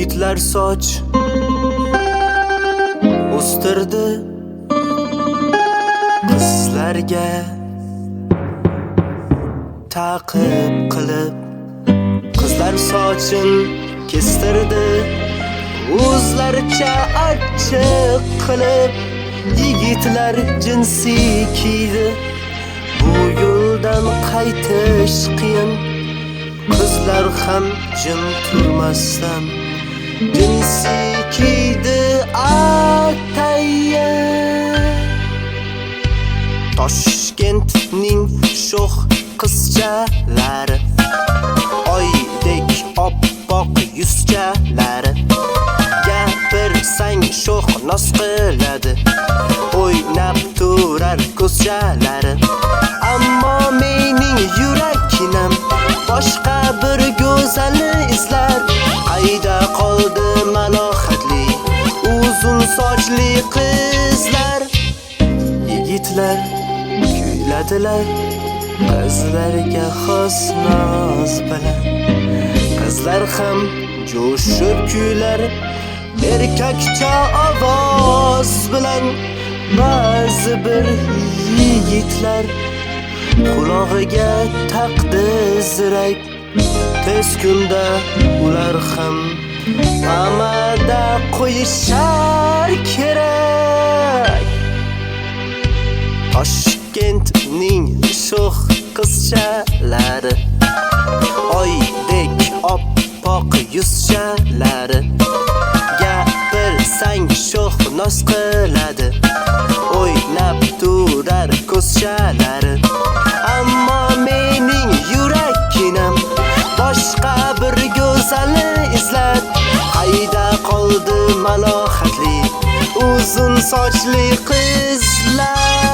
Yigitlar soch o'stirdi qizlarga taqib qilib, qizlar sochin kestirdi o'zlaricha achchiq qilib. Yigitlar jinsi kiydi, bu yo'ldan qaytish qiyin. Qizlar ham jim turmasdan jinsi kiydi atayin. Toshkentning sho'x qizchalari, oydek oppoq yuzchalari, gapirsang sho'x nos qiladi, o'ynab turar ko'zchalari. Ammo mening yuraginam boshqa bir go'zalni izlar. Qayda qoldi malohatli uzun sochli qizlar? Yigitlar kuyladilar qizlarga xos noz bilan, qizlar ham jo'shib kuylar erkakcha ovoz bilan. Ba'zi bir yigitlar qulog'iga taqdi zirak, tez kunda ular ham amada qo'yishar kerak. Toshkentning sho'x qizchalari, oydek oppoq yuzchalari, gapirsang sho'x nos qiladi, o'ynab turar ko'zchalari. Ammo mening yuraginam boshqa bir go'zalni izlab. Qayda qoldi malohatli uzun sochli qizlar?